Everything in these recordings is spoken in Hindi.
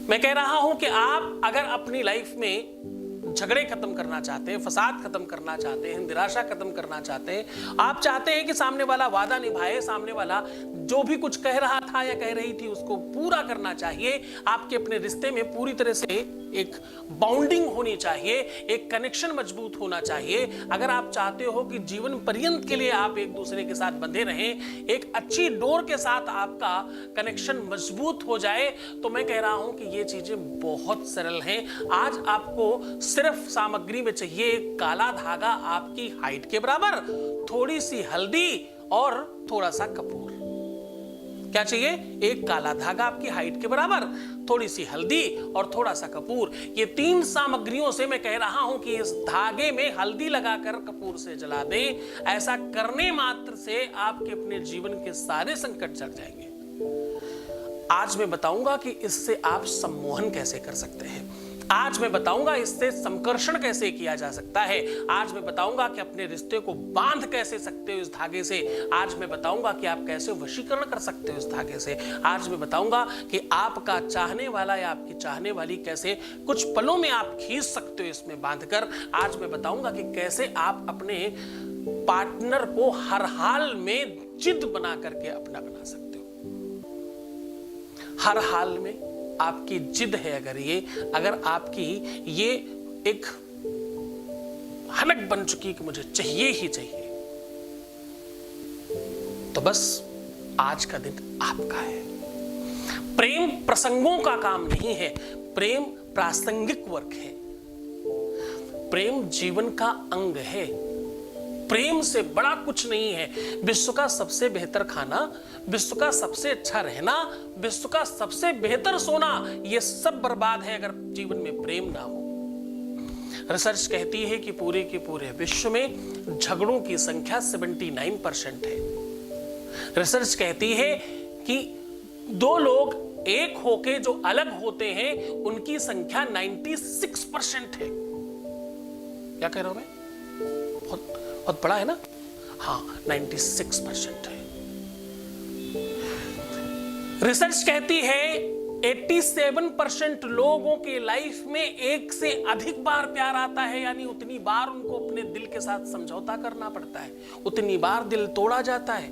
मैं कह रहा हूं कि आप अगर अपनी लाइफ में झगड़े खत्म करना चाहते हैं, फसाद खत्म करना चाहते हैं, निराशा खत्म करना चाहते हैं, आप चाहते हैं कि सामने वाला वादा निभाए, सामने वाला जो भी कुछ कह रहा था या कह रही थी उसको पूरा करना चाहिए, आपके अपने रिश्ते में पूरी तरह से एक बाउंडिंग होनी चाहिए, एक कनेक्शन मजबूत होना चाहिए, अगर आप चाहते हो कि जीवन पर्यंत के लिए आप एक दूसरे के साथ बंधे रहें, एक अच्छी डोर के साथ आपका कनेक्शन मजबूत हो जाए, तो मैं कह रहा हूं कि ये चीजें बहुत सरल हैं। आज आपको सिर्फ सामग्री में चाहिए काला धागा आपकी हाइट के बराबर, थोड़ी सी हल्दी और थोड़ा सा कपूर। क्या चाहिए? एक काला धागा आपकी हाइट के बराबर, थोड़ी सी हल्दी और थोड़ा सा कपूर। ये 3 सामग्रियों से मैं कह रहा हूं कि इस धागे में हल्दी लगाकर कपूर से जला दें। ऐसा करने मात्र से आपके अपने जीवन के सारे संकट चढ़ जाएंगे। आज मैं बताऊंगा कि इससे आप सम्मोहन कैसे कर सकते हैं। आज मैं बताऊंगा इससे संकर्षण कैसे किया जा सकता है। आज मैं बताऊंगा कि अपने रिश्ते को बांध कैसे सकते हो इस धागे से। आज मैं बताऊंगा कि आप कैसे वशीकरण कर सकते हो इस धागे से। आज मैं बताऊंगा कि आपका चाहने वाला या आपकी चाहने वाली कैसे कुछ पलों में आप खींच सकते हो इसमें बांधकर। आज मैं बताऊंगा कि कैसे आप अपने पार्टनर को हर हाल में जिद बना करके अपना बना सकते हो। हर हाल में आपकी जिद है अगर आपकी ये एक हनक बन चुकी कि मुझे चाहिए ही चाहिए, तो बस आज का दिन आपका है। प्रेम प्रसंगों का काम नहीं है, प्रेम प्रासंगिक वर्क है। प्रेम जीवन का अंग है। प्रेम से बड़ा कुछ नहीं है। विश्व का सबसे बेहतर खाना, विश्व का सबसे अच्छा रहना, विश्व का सबसे बेहतर सोना, यह सब बर्बाद है अगर जीवन में प्रेम ना हो। रिसर्च कहती है कि पूरे के पूरे विश्व में झगड़ों की संख्या 79% है। रिसर्च कहती है कि 2 लोग एक होके जो अलग होते हैं उनकी संख्या 96% है। क्या कह रहा हूं मैं? बहुत बड़ा है ना? हाँ, 96% है। रिसर्च कहती है 87% लोगों के लाइफ में एक से अधिक बार प्यार आता है, यानी उतनी बार उनको अपने दिल के साथ समझौता करना पड़ता है, उतनी बार दिल तोड़ा जाता है,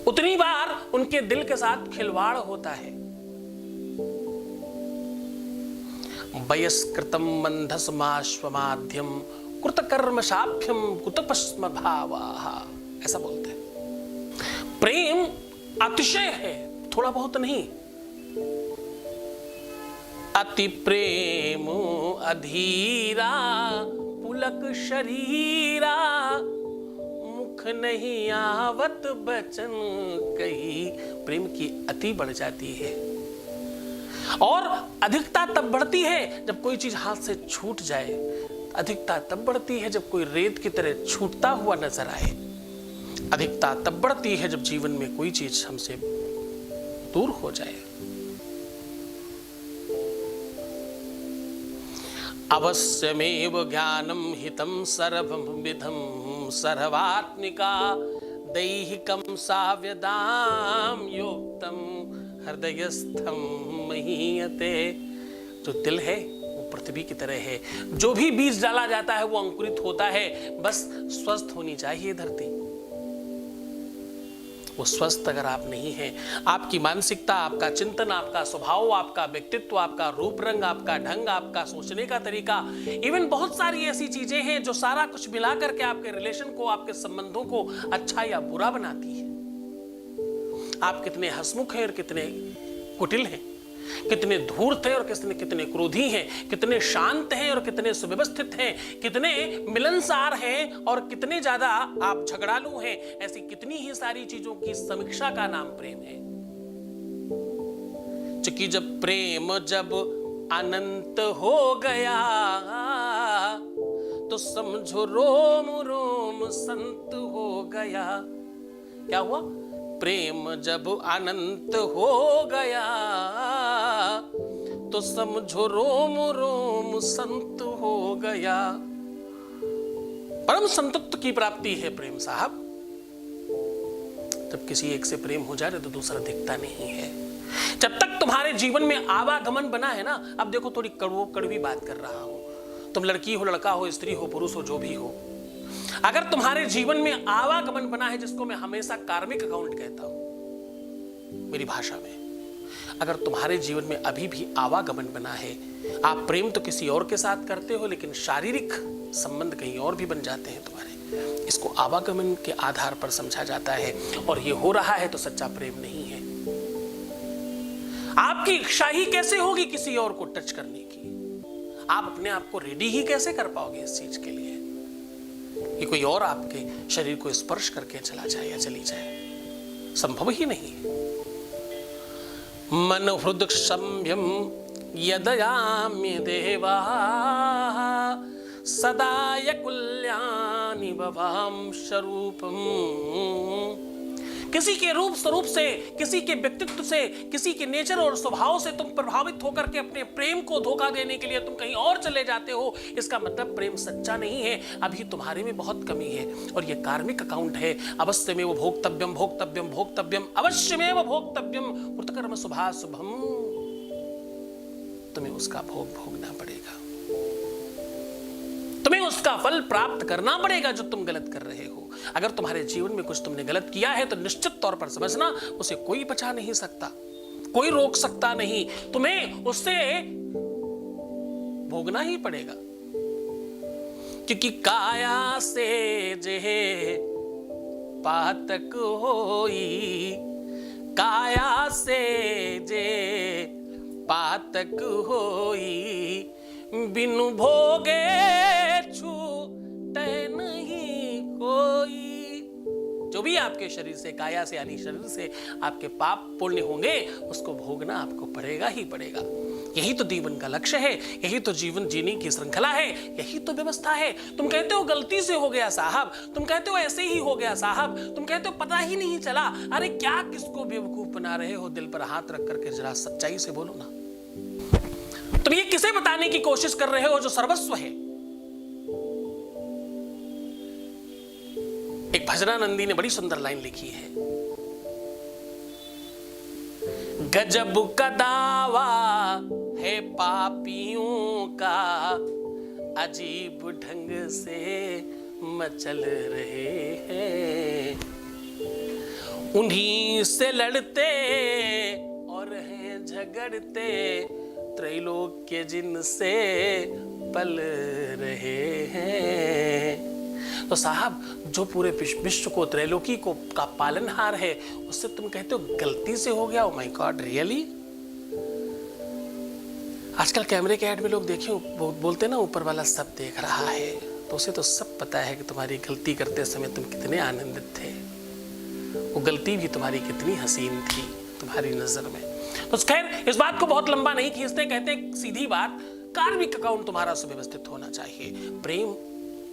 उतनी बार उनके दिल के साथ खिलवाड़ होता है। वयस्कृतम मंधस्माश्वमाध्यम कृतकर्म शाभ्यम कुतपस्म भावाः, ऐसा बोलते हैं। प्रेम अतिशय है, थोड़ा बहुत नहीं। अति प्रेम अधीरा पुलक शरीरा, मुख नहीं आवत बचन कही। प्रेम की अति बढ़ जाती है और अधिकता तब बढ़ती है जब कोई चीज हाथ से छूट जाए। अधिकता तब बढ़ती है जब कोई रेत की तरह छूटता हुआ नजर आए। अधिकता तब बढ़ती है जब जीवन में कोई चीज हमसे दूर हो जाए। अवश्यमेव ज्ञानम हितम सर्वम विधम सर्वात्मिका, दैहिकम साव्यदाम योक्तम हृदयस्थम महीयते। जो दिल है वो पृथ्वी की तरह है, जो भी बीज डाला जाता है वो अंकुरित होता है। बस स्वस्थ होनी चाहिए धरती। वो स्वस्थ अगर आप नहीं हैं, आपकी मानसिकता, आपका चिंतन, आपका स्वभाव, आपका व्यक्तित्व, आपका रूप रंग, आपका ढंग, आपका सोचने का तरीका, इवन बहुत सारी ऐसी चीजें हैं जो सारा कुछ मिला करके आपके रिलेशन को, आपके संबंधों को अच्छा या बुरा बनाती है। आप कितने हंसमुख हैं और कितने कुटिल हैं, कितने धूर्त हैं और कितने क्रोधी हैं, कितने शांत हैं और कितने सुव्यवस्थित हैं, कितने मिलनसार हैं और कितने ज्यादा आप झगड़ालू हैं। ऐसी कितनी ही सारी चीजों की समीक्षा का नाम प्रेम है। क्योंकि जब प्रेम जब अनंत हो गया तो समझो रोम रोम संत हो गया। क्या हुआ? प्रेम जब अनंत हो गया तो समझो रोम रोम संत हो गया। परम संतत्व की प्राप्ति है प्रेम साहब। जब किसी एक से प्रेम हो जाए तो दूसरा दिखता नहीं है। जब तक तुम्हारे जीवन में आवागमन बना है ना, अब देखो थोड़ी कड़वी बात कर रहा हूं, तुम लड़की हो, लड़का हो, स्त्री हो, पुरुष हो, जो भी हो, अगर तुम्हारे जीवन में आवागमन बना है, जिसको मैं हमेशा कार्मिक अकाउंट कहता हूं मेरी भाषा में, अगर तुम्हारे जीवन में अभी भी आवागमन बना है, आप प्रेम तो किसी और के साथ करते हो लेकिन शारीरिक संबंध कहीं और भी बन जाते हैं तुम्हारे, इसको आवागमन के आधार पर समझा जाता है और ये हो रहा है तो सच्चा प्रेम नहीं है। आपकी इच्छा ही कैसे होगी किसी और को टच करने की? आप अपने आप को रेडी ही कैसे कर पाओगे इस चीज के लिए कि कोई और आपके शरीर को स्पर्श करके चला जाए या चली जाए? संभव ही नहीं है। मन हृदय संयम यदयाम्य देवा सदा यकुल्यानि भवाम स्वरूपम। किसी के रूप स्वरूप से, किसी के व्यक्तित्व से, किसी के नेचर और स्वभाव से तुम प्रभावित होकर के अपने प्रेम को धोखा देने के लिए तुम कहीं और चले जाते हो, इसका मतलब प्रेम सच्चा नहीं है, अभी तुम्हारे में बहुत कमी है और ये कार्मिक अकाउंट है। अवश्य में वो भोक्तव्यम भोक्तव्यम भोक्तव्यम अवश्य में वो भोक्तव्यम कृतकर्म शुभाशुभम। तुम्हें उसका भोग भोगना पड़ेगा, तुम्हें उसका फल प्राप्त करना पड़ेगा जो तुम गलत कर रहे हो। अगर तुम्हारे जीवन में कुछ तुमने गलत किया है तो निश्चित तौर पर समझना उसे कोई बचा नहीं सकता, कोई रोक सकता नहीं, तुम्हें उससे भोगना ही पड़ेगा। क्योंकि काया से जे पातक होई, काया से जे पातक होई, बिनु भोगे छूटे नहीं कोई। जो भी आपके शरीर से, काया से यानी शरीर से आपके पाप पुण्य होंगे, उसको भोगना आपको पड़ेगा ही पड़ेगा। यही तो जीवन का लक्ष्य है, यही तो जीवन जीने की श्रृंखला है, यही तो व्यवस्था है। तुम कहते हो गलती से हो गया साहब, तुम कहते हो ऐसे ही हो गया साहब, तुम कहते हो पता ही नहीं चला। अरे क्या किसको बेवकूफ बना रहे हो? दिल पर हाथ रख करके जरा सच्चाई से बोलो ना। तुम ये किसे बताने की कोशिश कर रहे हो जो सर्वस्व है? एक भजनानंदी ने बड़ी सुंदर लाइन लिखी है, गजब का दावा है पापियों का, अजीब ढंग से मचल रहे हैं, उन्हीं से लड़ते और हैं झगड़ते, त्रैलोक्य जिनसे पल रहे हैं। तो साहब जो पूरे विश्व को, त्रैलोकी को का पालनहार है, उससे तुम कहते हो गलती से हो गया? Oh my God, really? आजकल कैमरे के ऐड में लोग देखिए बोलते ना ऊपर वाला सब देख रहा है, तो उसे तो सब पता है कि तुम्हारी गलती करते समय तुम कितने आनंदित थे, वो गलती भी तुम्हारी कितनी हसीन थी तुम्हारी नजर में। तो खैर इस बात को बहुत लंबा नहीं खींचते, कहते सीधी बात, कार्मिक अकाउंट तुम्हारा सुव्यवस्थित होना चाहिए। प्रेम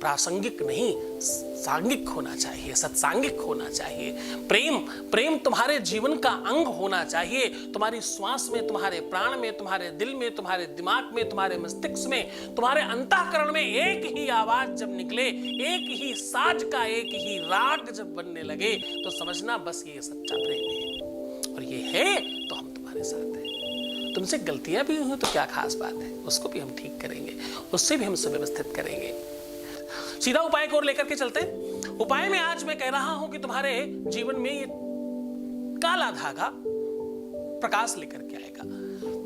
प्रासंगिक नहीं सांगिक होना चाहिए, सत्सांगिक होना चाहिए। प्रेम तुम्हारे जीवन का अंग होना चाहिए। तुम्हारी श्वास में, तुम्हारे प्राण में, तुम्हारे दिल में, तुम्हारे दिमाग में, तुम्हारे मस्तिष्क में, तुम्हारे अंतःकरण में एक ही आवाज जब निकले, एक ही साज का एक ही राग जब बनने लगे, तो समझना बस ये सच्चा प्रेम है। और ये है तो हम तुम्हारे साथ हैं। तुमसे गलतियां भी हुई तो क्या खास बात है, उसको भी हम ठीक करेंगे, उससे भी हम सुव्यवस्थित करेंगे। सीधा उपाय को लेकर के चलते हैं। उपाय में आज मैं कह रहा हूं कि तुम्हारे जीवन में ये काला धागा प्रकाश लेकर के आएगा।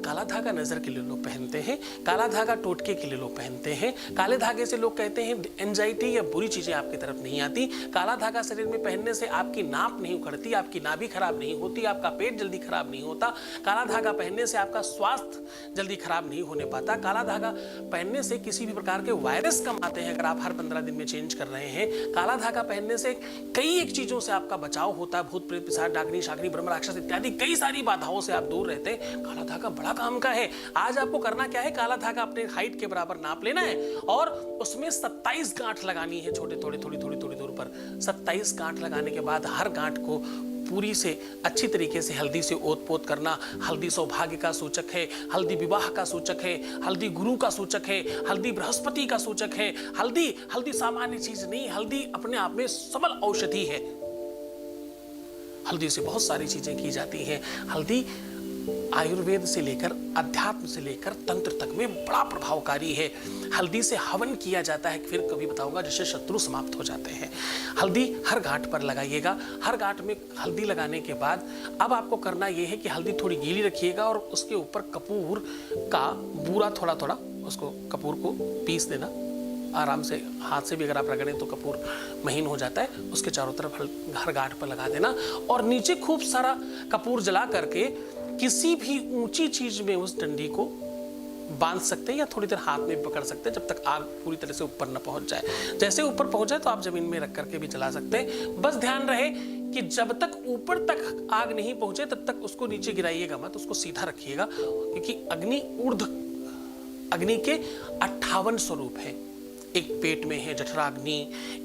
काला धागा नजर के लिए लोग पहनते हैं, काला धागा टोटके के लिए लोग पहनते हैं। काले धागे से लोग कहते हैं एंजाइटी या बुरी चीजें आपकी तरफ नहीं आती। काला धागा शरीर में पहनने से आपकी नाप नहीं उखड़ती, आपकी नाभि खराब नहीं होती, आपका पेट जल्दी खराब नहीं होता। काला धागा पहनने से आपका स्वास्थ्य जल्दी खराब नहीं होने पाता। काला धागा पहनने से किसी भी प्रकार के वायरस कम आते हैं अगर आप हर 15 दिन में चेंज कर रहे हैं। काला धागा पहनने से कई एक चीजों से आपका बचाव होता है, भूत प्रेत पिशाच डाकनी शाकनी ब्रह्म राक्षस इत्यादि कई सारी बाधाओं से आप दूर रहते हैं। काला धागा बड़ा काम का है। आज आपको करना क्या है, काला धागा अपने हाइट के बराबर नाप लेना है और उसमें 27 गांठ लगानी है, छोटे थोड़ी दूर पर। 27 गांठ लगाने के बाद हर गांठ को पूरी से अच्छी तरीके से हल्दी से ओत-पोत करना। हल्दी सौभाग्य का सूचक है, हल्दी विवाह का सूचक है, हल्दी गुरु का सूचक है, हल्दी बृहस्पति का सूचक है। हल्दी सामान्य चीज नहीं, हल्दी अपने आप में सबल औषधि है। हल्दी से बहुत सारी चीजें की जाती हैं। हल्दी आयुर्वेद से लेकर अध्यात्म से लेकर तंत्र तक में बड़ा प्रभावकारी है। हल्दी से हवन किया जाता है, फिर कभी बताऊंगा, जिससे शत्रु समाप्त हो जाते हैं। हल्दी हर गांठ पर लगाइएगा। हर गांठ में हल्दी लगाने के बाद अब आपको करना यह है कि हल्दी थोड़ी गीली रखिएगा और उसके ऊपर कपूर का बूरा थोड़ा थोड़ा उसको कपूर को पीस देना। आराम से हाथ से भी अगर आप रगड़ें तो कपूर महीन हो जाता है। उसके चारों तरफ हर गांठ पर लगा देना और नीचे खूब सारा कपूर जला करके किसी भी ऊंची चीज में उस डंडी को बांध सकते हैं या थोड़ी देर हाथ में भी पकड़ सकते हैं जब तक आग पूरी तरह से ऊपर न पहुंच जाए। जैसे ऊपर पहुंच जाए तो आप जमीन में रख करके भी जला सकते हैं। बस ध्यान रहे कि जब तक ऊपर तक आग नहीं पहुंचे तब तक उसको नीचे गिराइएगा मत, उसको सीधा रखिएगा, क्योंकि अग्नि के 58 स्वरूप है। एक पेट में है जठराग्नि,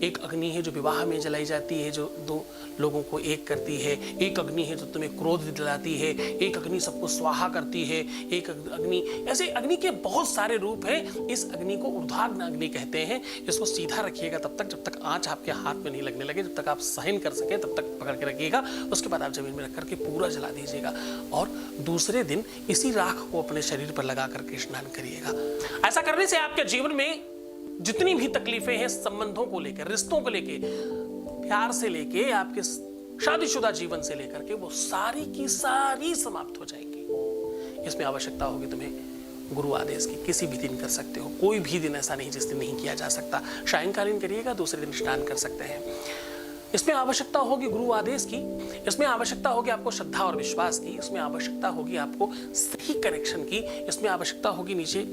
एक अग्नि है जो विवाह में जलाई जाती है, जो दो लोगों को एक करती है, एक अग्नि है जो तुम्हें क्रोध दिलाती है, एक अग्नि सबको स्वाहा करती है, एक अग्नि, ऐसे अग्नि के बहुत सारे रूप हैं। इस अग्नि को ऊर्ध्वाग्नि अग्नि कहते हैं। इसको सीधा रखिएगा तब तक जब तक आंच आपके हाथ में नहीं लगने लगे, जब तक आप सहन कर सके तब तक पकड़ के रखिएगा। उसके बाद आप जमीन में रख करके पूरा जला दीजिएगा और दूसरे दिन इसी राख को अपने शरीर पर लगा करके स्नान करिएगा। ऐसा करने से आपके जीवन में जितनी भी तकलीफें हैं संबंधों को लेकर, रिश्तों को लेकर, प्यार से लेके आपके शादीशुदा जीवन से लेकर के, वो सारी की सारी समाप्त हो जाएंगी। इसमें आवश्यकता होगी तुम्हें गुरु आदेश की। किसी भी दिन कर सकते हो, कोई भी दिन ऐसा नहीं जिस दिन नहीं किया जा सकता। सायंकालीन करिएगा, दूसरे दिन स्नान कर सकते हैं। इसमें आवश्यकता होगी गुरु आदेश की, इसमें आवश्यकता होगी आपको श्रद्धा और विश्वास की, इसमें आवश्यकता होगी आपको सही कनेक्शन की, इसमें आवश्यकता होगी नीचे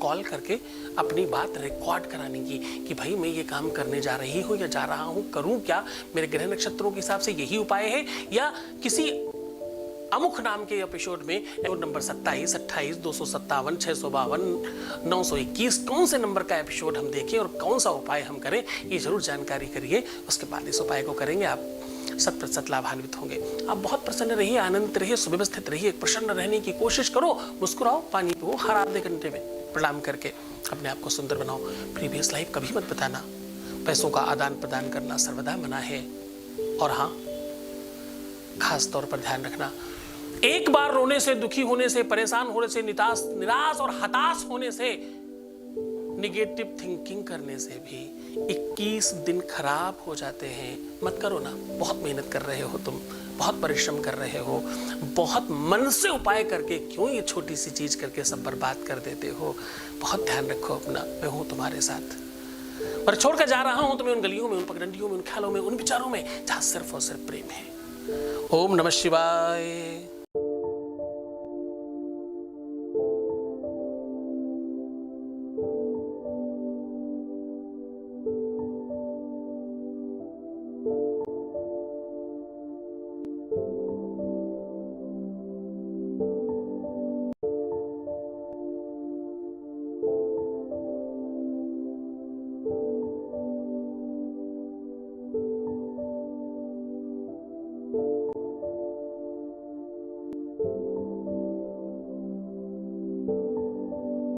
कॉल करके अपनी बात रिकॉर्ड कराने की कि भाई मैं ये काम करने जा रही हूँ या जा रहा हूँ, करूँ क्या, मेरे ग्रह नक्षत्रों के हिसाब से यही उपाय है, या किसी अमुख नाम के एपिसोड में नंबर 27, 28, 257, 652, 921 कौन से नंबर का एपिसोड हम देखें और कौन सा उपाय हम करें, ये जरूर जानकारी करिए। उसके बाद इस उपाय को करेंगे, आप 100% लाभान्वित होंगे। आप बहुत प्रसन्न रहिए, आनंदित रहिए, सुव्यवस्थित रहिए, प्रसन्न रहने की कोशिश करो, मुस्कुराओ, पानी पियो हर आधे घंटे में, प्रणाम करके अपने आप को सुंदर बनाओ। प्रीवियस लाइफ कभी मत बताना। पैसों का आदान प्रदान करना सर्वदा मना है। और हाँ, खास तौर पर ध्यान रखना, एक बार रोने से, दुखी होने से, परेशान होने से, निराश और हताश होने से, निगेटिव थिंकिंग करने से भी 21 दिन खराब हो जाते हैं। मत करो ना। बहुत मेहनत कर रहे हो तुम, बहुत परिश्रम कर रहे हो, बहुत मन से उपाय करके क्यों ये छोटी सी चीज करके सब बर्बाद कर देते हो। बहुत ध्यान रखो अपना। मैं हूं तुम्हारे साथ, पर छोड़कर जा रहा हूं तुम्हें उन गलियों में, उन पगडंडियों में, उन ख्यालों में, उन विचारों में जहां सिर्फ और सिर्फ प्रेम है। ओम नमः शिवाय।